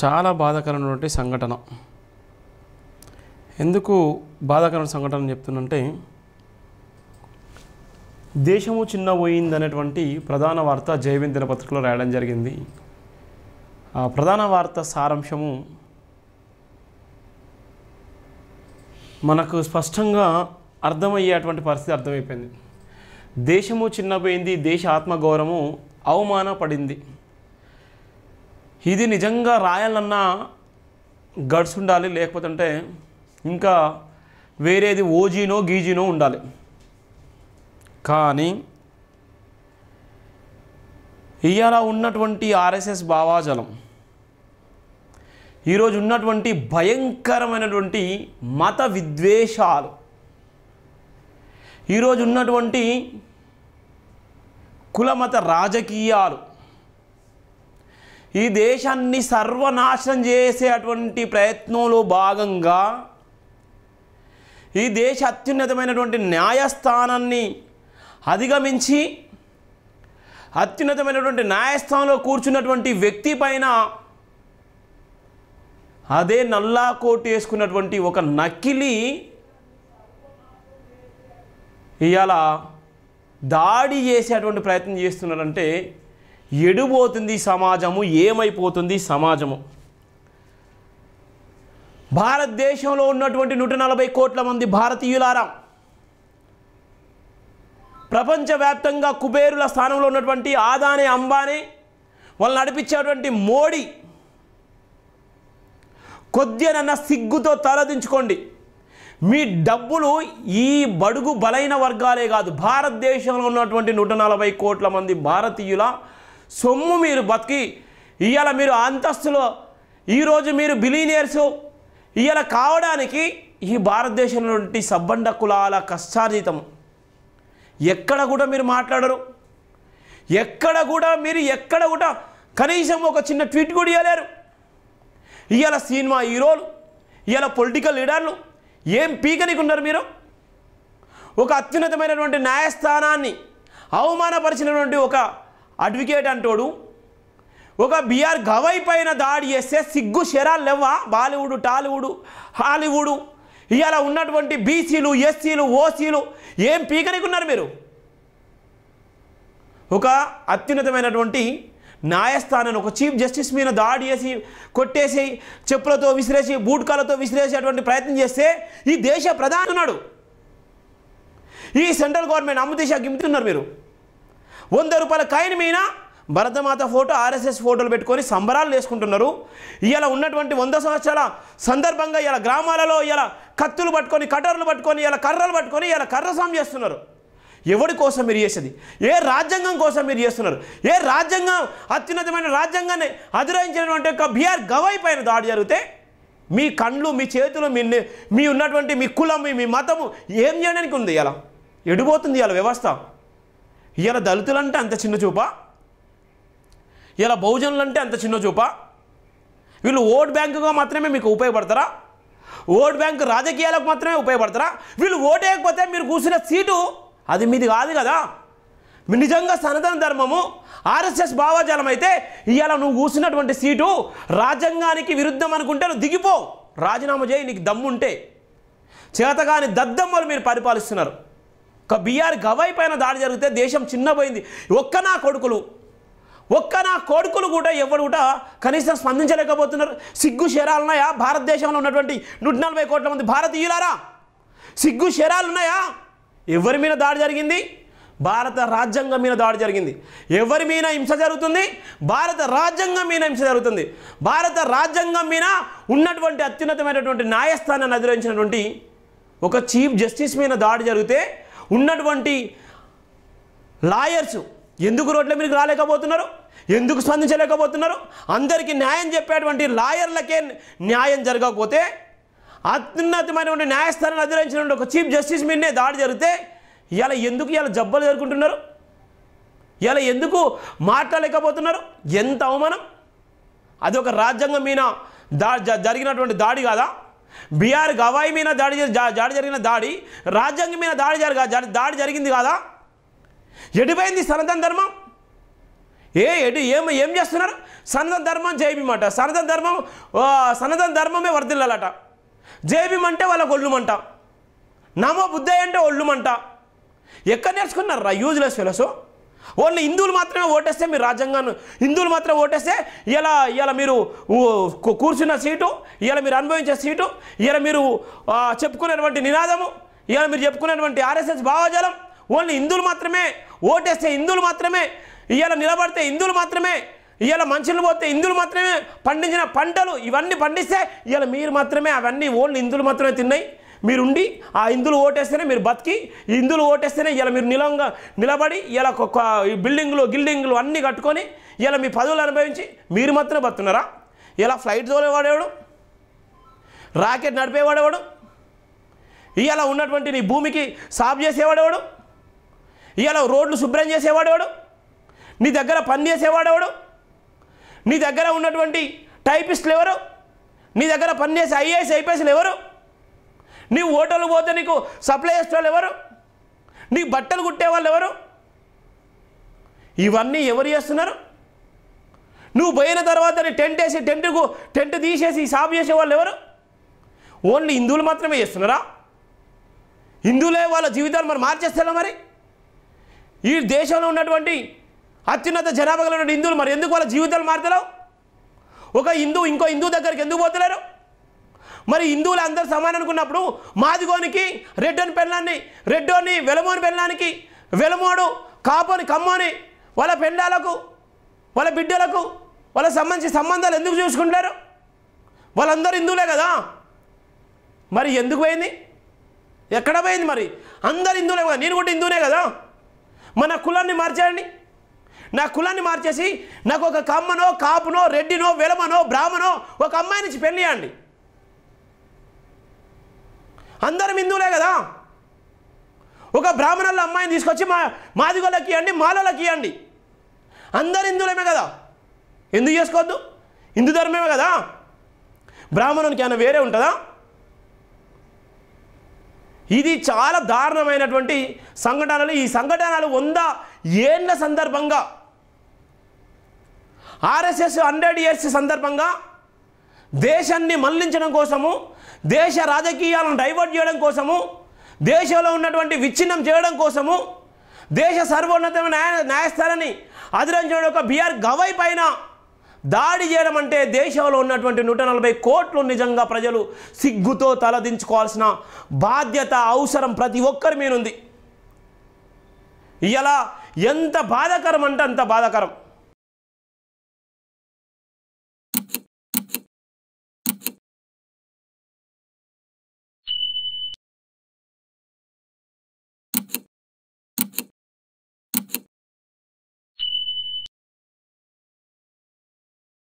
చాలా బాధాకరమైనటువంటి సంఘటన. ఎందుకు బాధాకరమైన సంఘటన చెప్తున్నంటే, దేశము చిన్నపోయింది అనేటువంటి ప్రధాన వార్త జైవిన్ దినపత్రికలో రాయడం జరిగింది. ఆ ప్రధాన వార్త సారాంశము మనకు స్పష్టంగా అర్థమయ్యేటువంటి పరిస్థితి అర్థమైపోయింది. దేశము చిన్నపోయింది, దేశ ఆత్మగౌరవము అవమానపడింది. ఇది నిజంగా రాయాలన్నా గడ్స్ ఉండాలి, లేకపోతే ఇంకా వేరేది ఓజీనో గీజీనో ఉండాలి. కానీ ఇవాళ ఉన్నటువంటి ఆర్ఎస్ఎస్ భావాజలం, ఈరోజు ఉన్నటువంటి భయంకరమైనటువంటి మత విద్వేషాలు, ఈరోజు ఉన్నటువంటి కులమత రాజకీయాలు ఈ దేశాన్ని సర్వనాశనం చేసేటువంటి ప్రయత్నంలో భాగంగా ఈ దేశ అత్యున్నతమైనటువంటి న్యాయస్థానాన్ని అధిగమించి అత్యున్నతమైనటువంటి న్యాయస్థానంలో కూర్చున్నటువంటి వ్యక్తి పైన అదే నల్లా కోటు వేసుకున్నటువంటి ఒక నకిలీ ఇవాళ దాడి చేసేటువంటి ప్రయత్నం చేస్తున్నారంటే ఎడిపోతుంది సమాజము, ఏమైపోతుంది సమాజము. భారతదేశంలో ఉన్నటువంటి 140 కోట్ల మంది భారతీయులారా, ప్రపంచవ్యాప్తంగా కుబేరుల స్థానంలో ఉన్నటువంటి ఆదాని అంబానీ, వాళ్ళు నడిపించేటువంటి మోడీ, కొద్దినన్న సిగ్గుతో తలదించుకోండి. మీ డబ్బులు ఈ బడుగు బలైన వర్గాలే కాదు, భారతదేశంలో ఉన్నటువంటి 140 కోట్ల మంది భారతీయుల సొమ్ము మీరు బతికి ఇవాళ మీరు అంతస్తులో ఈరోజు మీరు బిలీనియర్స్ ఇవాళ కావడానికి ఈ భారతదేశంలో నుండి సబ్బండ కులాల కష్టార్జితం. ఎక్కడ కూడా మీరు మాట్లాడరు, ఎక్కడ కూడా కనీసం ఒక చిన్న ట్వీట్ కూడా ఇవ్వలేరు. ఇవాళ సినిమా హీరోలు, ఇవాళ పొలిటికల్ లీడర్లు ఏం పీకనికి ఉన్నారు మీరు? ఒక అత్యున్నతమైనటువంటి న్యాయస్థానాన్ని అవమానపరిచినటువంటి ఒక అడ్వకేట్ అంటోడు ఒక బిఆర్ గవై పైన దాడి చేస్తే సిగ్గు శరాలు లేవా? బాలీవుడ్, టాలీవుడ్, హాలీవుడ్ ఇవాళ ఉన్నటువంటి బీసీలు, ఎస్సీలు, ఓసీలు ఏం పీకనికి ఉన్నారు మీరు? ఒక అత్యున్నతమైనటువంటి న్యాయస్థానాన్ని ఒక చీఫ్ జస్టిస్ మీద దాడి చేసి కొట్టేసి చెప్పులతో విసిరేసి బూట్కాలతో విసిరేసేటువంటి ప్రయత్నం చేస్తే ఈ దేశ ప్రధాని ఉన్నాడు, ఈ సెంట్రల్ గవర్నమెంట్ అమ్ముతీషా గిమ్తున్నారు. మీరు 100 రూపాయల కాయిన్ మీద భరతమాత ఫోటో, ఆర్ఎస్ఎస్ ఫోటోలు పెట్టుకొని సంబరాలు చేసుకుంటున్నారు. ఇలా ఉన్నటువంటి 100 సంవత్సరాల సందర్భంగా ఇలా గ్రామాలలో ఇలా కత్తులు పట్టుకొని, కటర్లు పట్టుకొని, ఇలా కర్రలు పట్టుకొని ఇలా కర్రసాం చేస్తున్నారు. ఎవరి కోసం మీరు చేసేది? ఏ రాజ్యాంగం కోసం మీరు చేస్తున్నారు? ఏ రాజ్యాంగం, అత్యున్నతమైన రాజ్యాంగాన్ని అధిరోహించినటువంటి ఒక బిఆర్ గవై పైన దాడి జరిగితే మీ కండ్లు, మీ చేతులు, మీ ఉన్నటువంటి మీ కులం, మీ మతము ఏం చేయడానికి ఉంది? ఇలా ఎడిపోతుంది ఇలా వ్యవస్థ. ఇలా దళితులంటే అంత చిన్న చూపా? ఇలా బహుజనులు అంటే అంత చిన్న చూపా? వీళ్ళు ఓట్ బ్యాంకుగా మాత్రమే మీకు ఉపయోగపడతారా? ఓట్ బ్యాంకు రాజకీయాలకు మాత్రమే ఉపయోగపడతారా? వీళ్ళు ఓటేయకపోతే మీరు కూర్చున్న సీటు అది మీది కాదు కదా. నిజంగా సనాతన ధర్మము ఆర్ఎస్ఎస్ భావజాలం అయితే ఇవాళ నువ్వు కూర్చున్నటువంటి సీటు రాజ్యాంగానికి విరుద్ధం అనుకుంటే నువ్వు దిగిపో, రాజీనామా చేయి, నీకు దమ్ముంటే. చేతగాని దద్దమ్మలు మీరు పరిపాలిస్తున్నారు. ఒక బిఆర్ గవై పైన దాడి జరిగితే దేశం చిన్నపోయింది. ఒక్క నా కొడుకులు కూడా ఎవరు కూడా కనీసం స్పందించలేకపోతున్నారు. సిగ్గు శరాలున్నాయా? భారతదేశంలో ఉన్నటువంటి 140 కోట్ల మంది భారతీయులారా, సిగ్గు శరాలున్నాయా? ఎవరి మీద దాడి జరిగింది? భారత రాజ్యాంగం మీద దాడి జరిగింది. ఎవరి మీద హింస జరుగుతుంది? భారత రాజ్యాంగం మీద హింస జరుగుతుంది. భారత రాజ్యాంగం మీద ఉన్నటువంటి అత్యున్నతమైనటువంటి న్యాయస్థానాన్ని అధిరోహించినటువంటి ఒక చీఫ్ జస్టిస్ మీద దాడి జరిగితే ఉన్నటువంటి లాయర్స్ ఎందుకు రోడ్ల మీదకి రాలేకపోతున్నారు? ఎందుకు స్పందించలేకపోతున్నారు? అందరికీ న్యాయం చెప్పేటువంటి లాయర్లకే న్యాయం జరగకపోతే అత్యున్నతమైనటువంటి న్యాయస్థానాన్ని అధిరోహించినటువంటి ఒక చీఫ్ జస్టిస్ మీదనే దాడి జరిగితే ఇలా జబ్బలు జరుపుకుంటున్నారు? ఇలా ఎందుకు మాట్లాడలేకపోతున్నారు? ఎంత అవమానం! అది ఒక రాజ్యాంగం మీద జరిగినటువంటి దాడి కాదా? బిఆర్ గవాయి మీద దాడి జరిగిన దాడి రాజ్యాంగం మీద దాడి జరిగింది కాదా? ఎడిపోయింది సనాతన ధర్మం? ఏం చేస్తున్నారు? సనాతన ధర్మం జైభీం అట, సనాతన ధర్మమే వర్ధిల్లాలట, జైభీం అంటే వాళ్ళకు ఒళ్ళుమంట, నమో బుద్ధయ్య అంటే ఒళ్ళుమంట. ఎక్కడ నేర్చుకున్నారా యూజ్లెస్ ఫెలోస్? ఓన్లీ హిందువులు మాత్రమే ఓటేస్తే మీరు రాజ్యాంగాన్ని, హిందువులు మాత్రమే ఓటేస్తే ఇలా మీరు కూర్చున్న సీటు, ఇలా మీరు అనుభవించే సీటు, ఇలా మీరు చెప్పుకునేటువంటి నినాదము, ఇలా మీరు చెప్పుకునేటువంటి ఆర్ఎస్ఎస్ భావజాలం ఓన్లీ హిందువులు మాత్రమే ఓటేస్తే, హిందువులు మాత్రమే ఇలా నిలబడితే, హిందువులు మాత్రమే ఇలా మనుషులు పోతే, హిందువులు మాత్రమే పండించిన పంటలు ఇవన్నీ పండిస్తే ఇలా మీరు మాత్రమే అవన్నీ ఓన్లీ హిందువులు మాత్రమే తిన్నాయి. మీరుండి ఆ హిందువులు ఓటేస్తేనే మీరు బతికి, హిందువులు ఓటేస్తేనే ఇలా మీరు నిలబడి ఇలా గిల్డింగ్లు అన్నీ కట్టుకొని ఇలా మీ పదవులు అనుభవించి మీరు మాత్రమే బతున్నారా? ఇలా ఫ్లైట్ తోలేవాడేవాడు, రాకెట్ నడిపేవాడేవాడు, ఇలా ఉన్నటువంటి నీ భూమికి సాఫ్ చేసేవాడేవాడు, ఇలా రోడ్లు శుభ్రం చేసేవాడేవాడు, నీ దగ్గర పని చేసేవాడేవాడు, నీ దగ్గర ఉన్నటువంటి టైపిస్టులు ఎవరు, నీ దగ్గర పనిచేసే ఐఏఎస్ ఐపీఎస్లు ఎవరు, నీ హోటల్ పోతే నీకు సప్లై చేసే వాళ్ళు ఎవరు, నీ బట్టలు కుట్టే వాళ్ళు ఎవరు? ఇవన్నీ ఎవరు చేస్తున్నారు? నువ్వు పోయిన తర్వాత నీ టెంట్ తీసేసి సాఫ్ చేసే వాళ్ళు ఎవరు? ఓన్లీ హిందువులు మాత్రమే చేస్తున్నారా? హిందువులే వాళ్ళ జీవితాలు మరి మార్చేస్తారా? మరి ఈ దేశంలో ఉన్నటువంటి అత్యున్నత జనాభా కలిగిన హిందువులు మరి ఎందుకు వాళ్ళ జీవితాలు మారుతలేవు? ఒక హిందువు ఇంకో హిందువు దగ్గరికి ఎందుకు పోతలేరు? మరి హిందువులు అందరూ సమానం అనుకున్నప్పుడు మాదిగోనికి రెడ్డోని వెలమోని పెళ్ళానికి, వెలమోడు కాపోని కమ్మోని వాళ్ళ పెండాలకు, వాళ్ళ బిడ్డలకు వాళ్ళ సంబంధాలు ఎందుకు చూసుకుంటారు? వాళ్ళందరూ హిందువులే కదా. మరి ఎందుకు పోయింది? ఎక్కడ పోయింది? మరి అందరు హిందువులే కదా, నేను కూడా హిందువునే కదా. మన కులాన్ని మార్చేయండి. నా కులాన్ని మార్చేసి నాకు ఒక కమ్మనో, కాపునో, రెడ్డినో, వెలమనో, బ్రాహ్మణో ఒక అమ్మాయినిచ్చి పెళ్ళి చేయండి. అందరం హిందువులే కదా. ఒక బ్రాహ్మణుల అమ్మాయిని తీసుకొచ్చి మాదిగోళ్ళకి ఇవ్వండి, మాలలకి ఇవ్వండి. అందరు హిందువులేమే కదా. ఎందుకు చేసుకోవద్దు? హిందూ ధర్మమే కదా. బ్రాహ్మణునికి ఏమైనా వేరే ఉంటుందా? ఇది చాలా దారుణమైనటువంటి సంఘటనలు. ఈ సంఘటనలు 100 ఏళ్ల సందర్భంగా, ఆర్ఎస్ఎస్ 100 years సందర్భంగా దేశాన్ని మళ్లించడం కోసము, దేశ రాజకీయాలను డైవర్ట్ చేయడం కోసము, దేశంలో ఉన్నటువంటి విచ్ఛిన్నం చేయడం కోసము, దేశ సర్వోన్నతమైన న్యాయస్థానాన్ని అధిరోహించడం ఒక బిఆర్ గవై పైన దాడి చేయడం అంటే దేశంలో ఉన్నటువంటి 140 కోట్లు నిజంగా ప్రజలు సిగ్గుతో తలదించుకోవాల్సిన బాధ్యత, అవసరం ప్రతి ఒక్కరి మీద ఉంది. ఇలా ఎంత బాధాకరం అంటే అంత బాధాకరం.